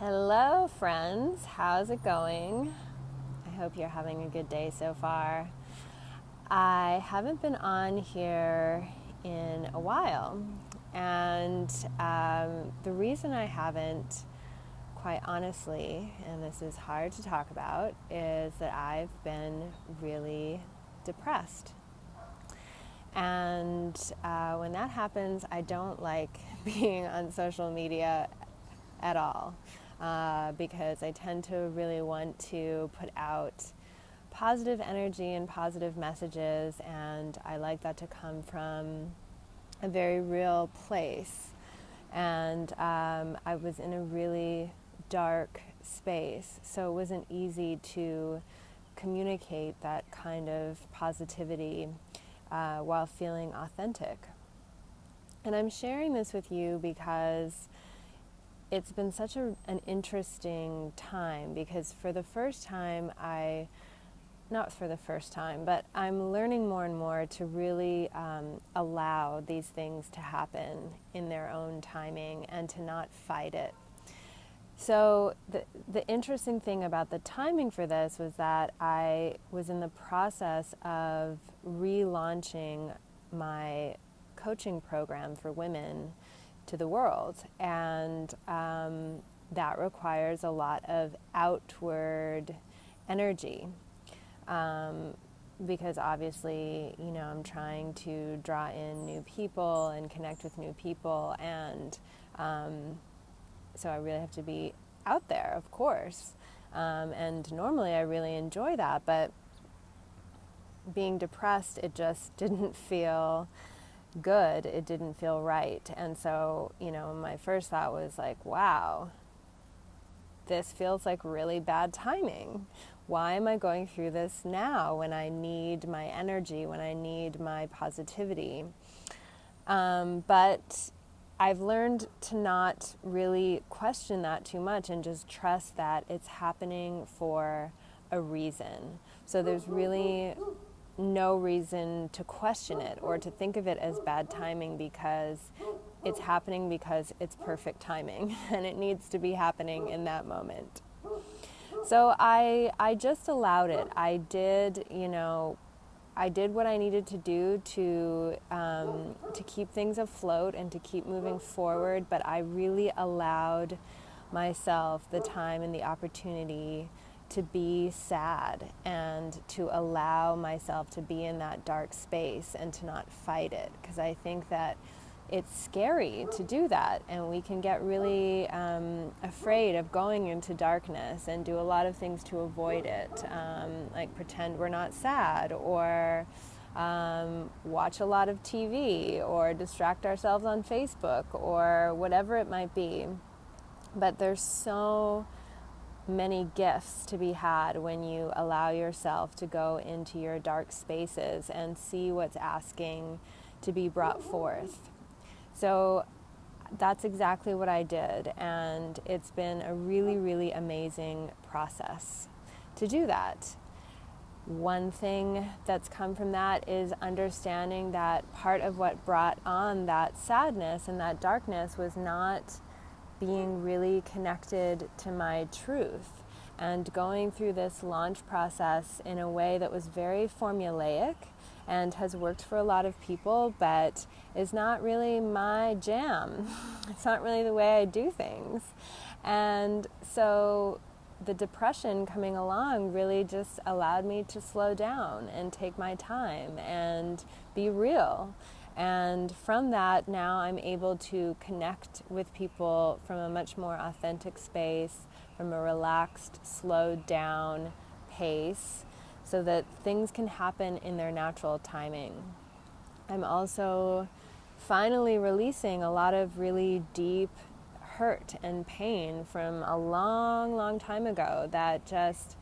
Hello, friends. How's it going? I hope you're having a good day so far. I haven't been on here in a while, and the reason I haven't, quite honestly, and this is hard to talk about, is that I've been really depressed. And when that happens, I don't like being on social media at all. Because I tend to really want to put out positive energy and positive messages, and I like that to come from a very real place. And I was in a really dark space, so it wasn't easy to communicate that kind of positivity while feeling authentic. And I'm sharing this with you because it's been such an interesting time, because for the first time not for the first time, but I'm learning more and more to really allow these things to happen in their own timing and to not fight it. So the interesting thing about the timing for this was that I was in the process of relaunching my coaching program for women to the world, and that requires a lot of outward energy, because obviously, I'm trying to draw in new people and connect with new people, and so I really have to be out there, of course, and normally I really enjoy that, but being depressed, it just didn't feel good. It didn't feel right. And so, my first thought was like, wow, this feels like really bad timing. Why am I going through this now when I need my energy, when I need my positivity? But I've learned to not really question that too much and just trust that it's happening for a reason. So there's really no reason to question it or to think of it as bad timing, because it's happening because it's perfect timing and it needs to be happening in that moment. So I just allowed it. I did what I needed to do to keep things afloat and to keep moving forward, but I really allowed myself the time and the opportunity to be sad and to allow myself to be in that dark space and to not fight it, because I think that it's scary to do that, and we can get really afraid of going into darkness and do a lot of things to avoid it, like pretend we're not sad, or watch a lot of TV, or distract ourselves on Facebook, or whatever it might be. But there's so many gifts to be had when you allow yourself to go into your dark spaces and see what's asking to be brought forth. So that's exactly what I did, and it's been a really, really amazing process to do that. One thing that's come from that is understanding that part of what brought on that sadness and that darkness was not being really connected to my truth, and going through this launch process in a way that was very formulaic and has worked for a lot of people, but is not really my jam. It's not really the way I do things. And so the depression coming along really just allowed me to slow down and take my time and be real. And from that, now I'm able to connect with people from a much more authentic space, from a relaxed, slowed down pace, so that things can happen in their natural timing. I'm also finally releasing a lot of really deep hurt and pain from a long, long time ago that just,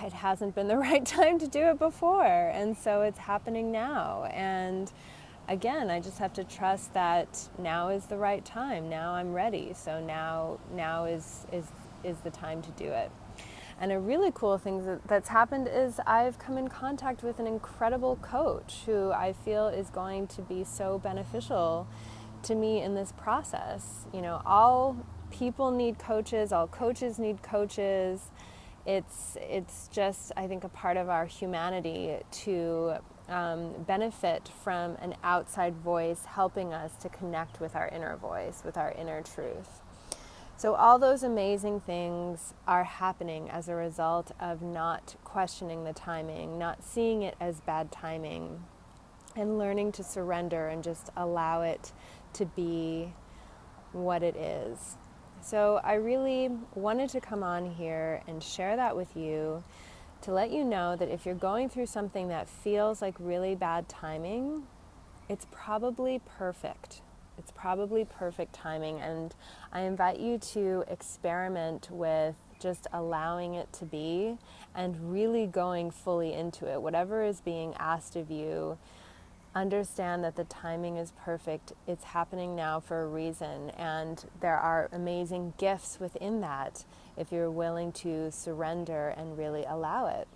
it hasn't been the right time to do it before, and so it's happening now. And again, I just have to trust that now is the right time. Now I'm ready. So now is the time to do it. And a really cool thing that's happened is I've come in contact with an incredible coach who I feel is going to be so beneficial to me in this process. All people need coaches, all coaches need coaches. It's just, I think, a part of our humanity to benefit from an outside voice helping us to connect with our inner voice, with our inner truth. So all those amazing things are happening as a result of not questioning the timing, not seeing it as bad timing, and learning to surrender and just allow it to be what it is. So I really wanted to come on here and share that with you, to let you know that if you're going through something that feels like really bad timing, it's probably perfect. It's probably perfect timing, and I invite you to experiment with just allowing it to be and really going fully into it. Whatever is being asked of you, understand that the timing is perfect. It's happening now for a reason, and there are amazing gifts within that if you're willing to surrender and really allow it.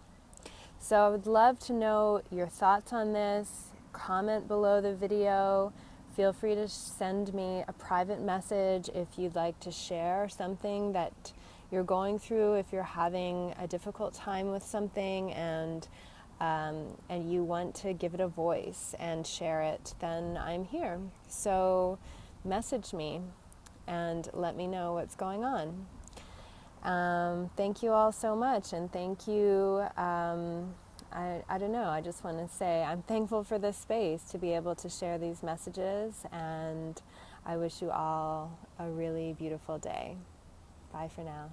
So I would love to know your thoughts on this. Comment below the video. Feel free to send me a private message if you'd like to share something that you're going through, if you're having a difficult time with something and you want to give it a voice and share it, then I'm here. So message me and let me know what's going on. Thank you all so much, and thank you. I don't know, I just want to say I'm thankful for this space to be able to share these messages, and I wish you all a really beautiful day. Bye for now.